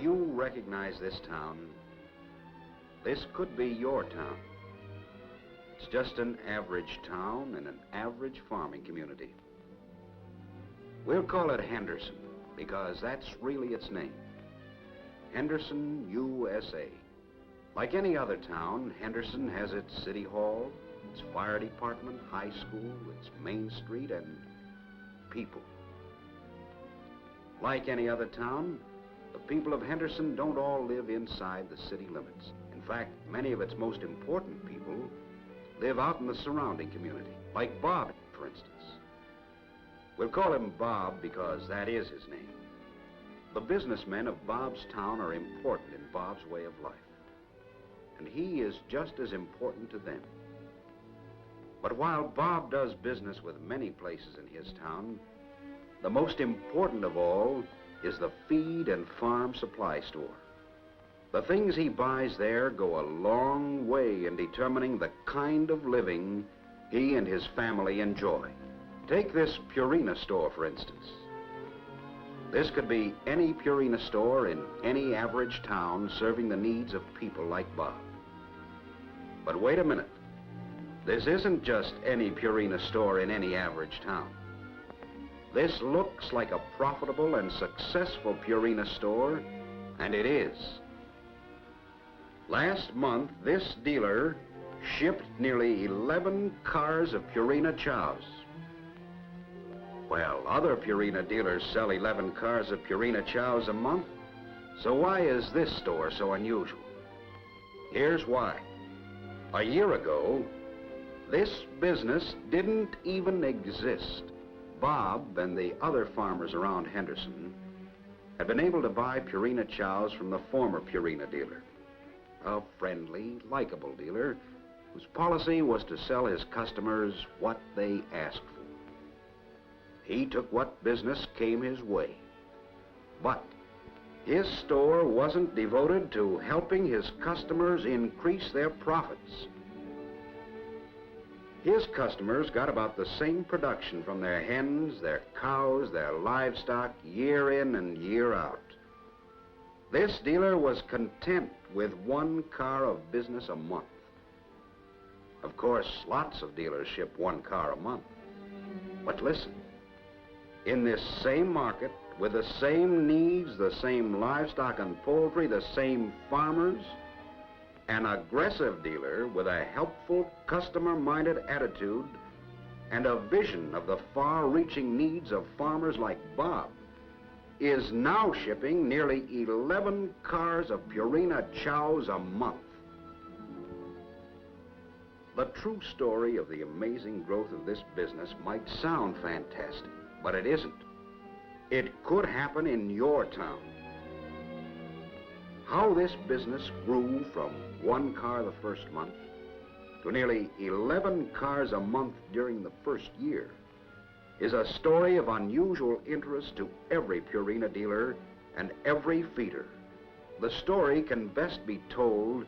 you recognize this town? This could be your town. It's just an average town in an average farming community. We'll call it Henderson because that's really its name. Henderson, USA. Like any other town, Henderson has its city hall, its fire department, high school, its main street, and people. Like any other town, the people of Henderson don't all live inside the city limits. In fact, many of its most important people live out in the surrounding community, like Bob, for instance. We'll call him Bob because that is his name. The businessmen of Bob's town are important in Bob's way of life, and he is just as important to them. But while Bob does business with many places in his town, the most important of all is the feed and farm supply store. The things he buys there go a long way in determining the kind of living he and his family enjoy. Take this Purina store, for instance. This could be any Purina store in any average town serving the needs of people like Bob. But wait a minute. This isn't just any Purina store in any average town. This looks like a profitable and successful Purina store, and it is. Last month, this dealer shipped nearly 11 cars of Purina chows. Well, other Purina dealers sell 11 cars of Purina chows a month, so why is this store so unusual? Here's why. A year ago, this business didn't even exist. Bob and the other farmers around Henderson had been able to buy Purina chows from the former Purina dealer, a friendly, likable dealer whose policy was to sell his customers what they asked for. He took what business came his way. But his store wasn't devoted to helping his customers increase their profits. His customers got about the same production from their hens, their cows, their livestock, year in and year out. This dealer was content with 1 car of business a month. Of course, lots of dealers ship 1 car a month. But listen, in this same market, with the same needs, the same livestock and poultry, the same farmers, an aggressive dealer with a helpful, customer-minded attitude and a vision of the far-reaching needs of farmers like Bob is now shipping nearly 11 cars of Purina chows a month. The true story of the amazing growth of this business might sound fantastic, but it isn't. It could happen in your town. How this business grew from 1 car the first month to nearly 11 cars a month during the first year is a story of unusual interest to every Purina dealer and every feeder. The story can best be told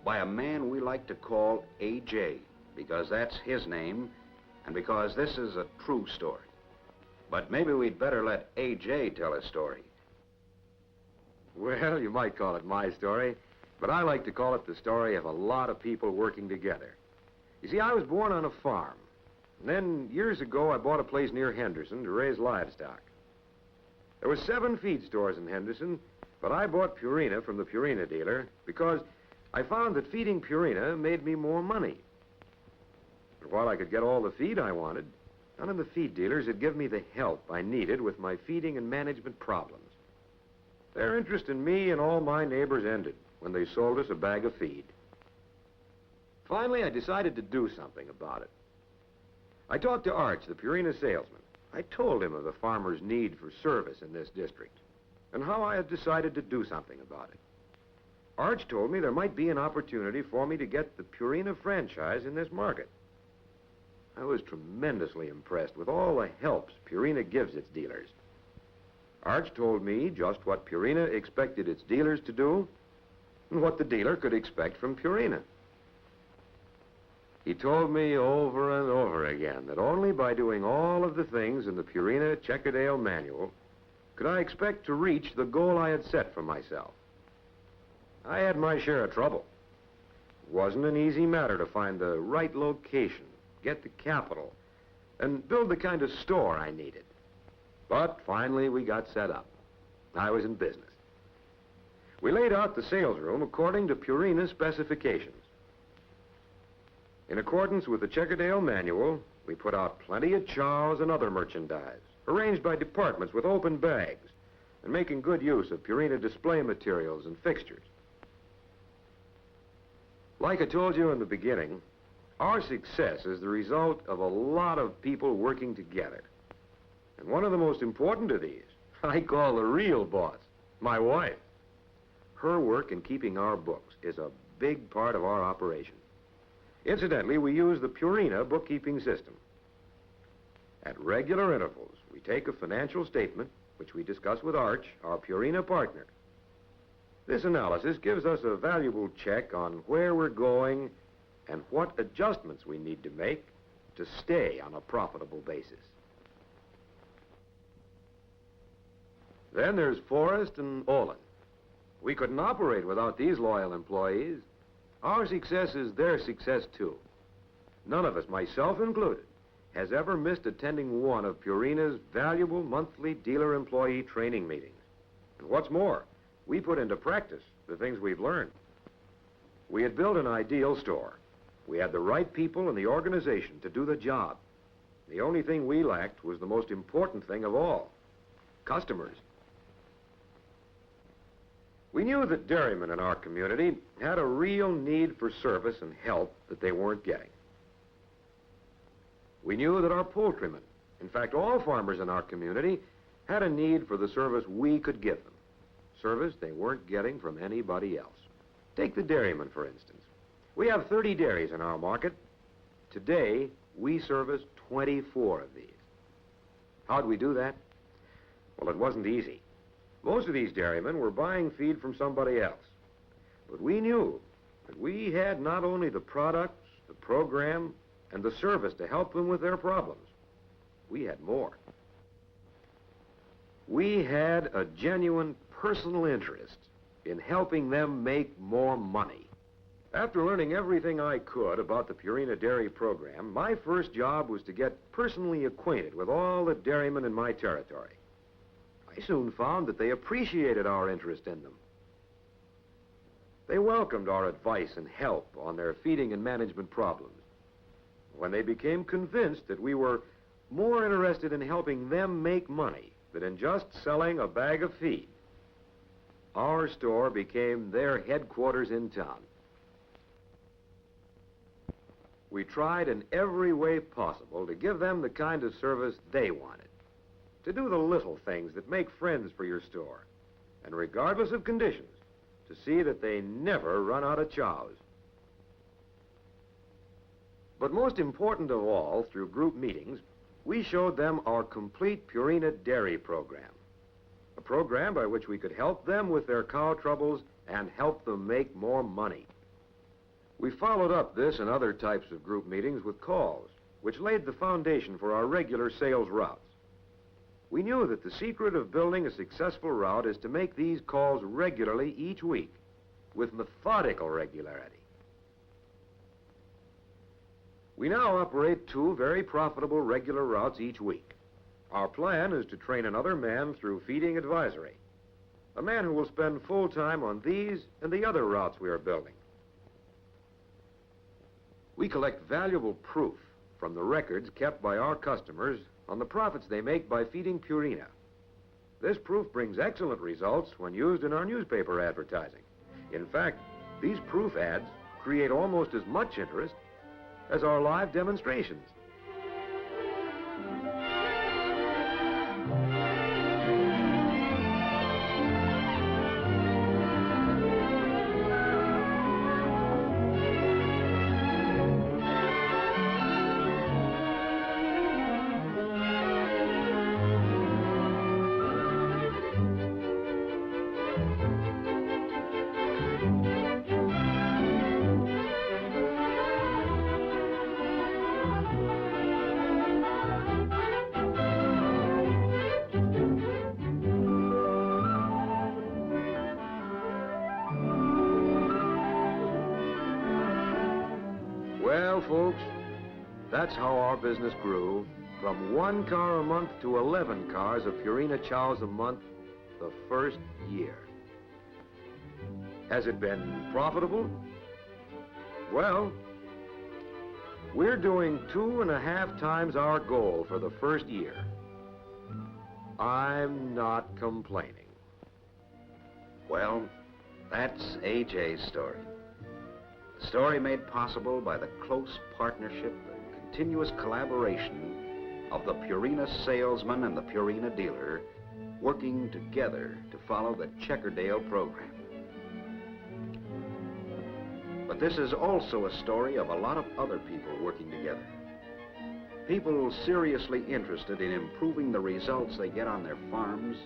by a man we like to call A.J., because that's his name and because this is a true story. But maybe we'd better let A.J. tell his story. Well, you might call it my story, but I like to call it the story of a lot of people working together. You see, I was born on a farm. And then, years ago, I bought a place near Henderson to raise livestock. There were 7 feed stores in Henderson, but I bought Purina from the Purina dealer because I found that feeding Purina made me more money. But while I could get all the feed I wanted, none of the feed dealers had given me the help I needed with my feeding and management problems. Their interest in me and all my neighbors ended when they sold us a bag of feed. Finally, I decided to do something about it. I talked to Arch, the Purina salesman. I told him of the farmers' need for service in this district and how I had decided to do something about it. Arch told me there might be an opportunity for me to get the Purina franchise in this market. I was tremendously impressed with all the helps Purina gives its dealers. Arch told me just what Purina expected its dealers to do and what the dealer could expect from Purina. He told me over and over again that only by doing all of the things in the Purina Checkerdale manual could I expect to reach the goal I had set for myself? I had my share of trouble. It wasn't an easy matter to find the right location, get the capital, and build the kind of store I needed. But finally, we got set up. I was in business. We laid out the sales room according to Purina specifications. In accordance with the Checkerdale manual, we put out plenty of chows and other merchandise, arranged by departments with open bags, and making good use of Purina display materials and fixtures. Like I told you in the beginning, our success is the result of a lot of people working together. And one of the most important of these, I call the real boss, my wife. Her work in keeping our books is a big part of our operation. Incidentally, we use the Purina bookkeeping system. At regular intervals, we take a financial statement, which we discuss with Arch, our Purina partner. This analysis gives us a valuable check on where we're going and what adjustments we need to make to stay on a profitable basis. Then there's Forrest and Olin. We couldn't operate without these loyal employees. Our success is their success, too. None of us, myself included, has ever missed attending one of Purina's valuable monthly dealer employee training meetings. And what's more, we put into practice the things we've learned. We had built an ideal store. We had the right people in the organization to do the job. The only thing we lacked was the most important thing of all, customers. We knew that dairymen in our community had a real need for service and help that they weren't getting. We knew that our poultrymen, in fact all farmers in our community, had a need for the service we could give them, service they weren't getting from anybody else. Take the dairymen, for instance. We have 30 dairies in our market. Today, we service 24 of these. How'd we do that? Well, it wasn't easy. Most of these dairymen were buying feed from somebody else. But we knew that we had not only the products, the program, and the service to help them with their problems. We had more. We had a genuine personal interest in helping them make more money. After learning everything I could about the Purina Dairy program, my first job was to get personally acquainted with all the dairymen in my territory. I soon found that they appreciated our interest in them. They welcomed our advice and help on their feeding and management problems. When they became convinced that we were more interested in helping them make money than in just selling a bag of feed, our store became their headquarters in town. We tried in every way possible to give them the kind of service they wanted, to do the little things that make friends for your store, and regardless of conditions, to see that they never run out of chows. But most important of all, through group meetings, we showed them our complete Purina Dairy program, a program by which we could help them with their cow troubles and help them make more money. We followed up this and other types of group meetings with calls, which laid the foundation for our regular sales routes. We knew that the secret of building a successful route is to make these calls regularly each week, with methodical regularity. We now operate 2 very profitable regular routes each week. Our plan is to train another man through feeding advisory, a man who will spend full time on these and the other routes we are building. We collect valuable proof from the records kept by our customers on the profits they make by feeding Purina. This proof brings excellent results when used in our newspaper advertising. In fact, these proof ads create almost as much interest as our live demonstrations. Well, folks, that's how our business grew, from 1 car a month to 11 cars of Purina chows a month the first year. Has it been profitable? Well, we're doing 2.5 times our goal for the first year. I'm not complaining. Well, that's AJ's story. A story made possible by the close partnership and continuous collaboration of the Purina salesman and the Purina dealer working together to follow the Checkerdale program. But this is also a story of a lot of other people working together. People seriously interested in improving the results they get on their farms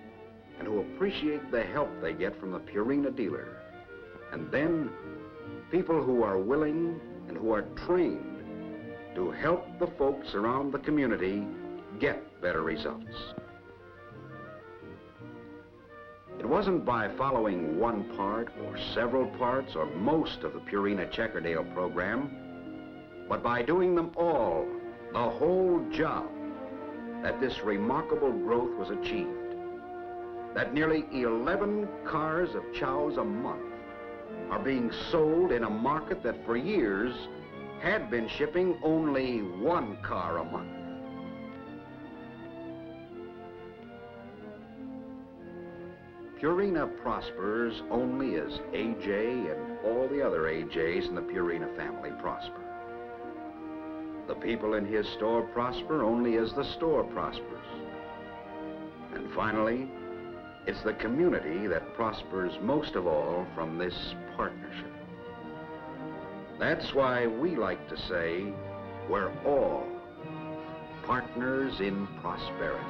and who appreciate the help they get from the Purina dealer. And then people who are willing and who are trained to help the folks around the community get better results. It wasn't by following one part or several parts or most of the Purina Checkerdale program, but by doing them all, the whole job, that this remarkable growth was achieved. That nearly 11 cars of chows a month are being sold in a market that for years had been shipping only 1 car a month. Purina prospers only as AJ and all the other AJs in the Purina family prosper. The people in his store prosper only as the store prospers. And finally, it's the community that prospers most of all from this partnership. That's why we like to say we're all partners in prosperity.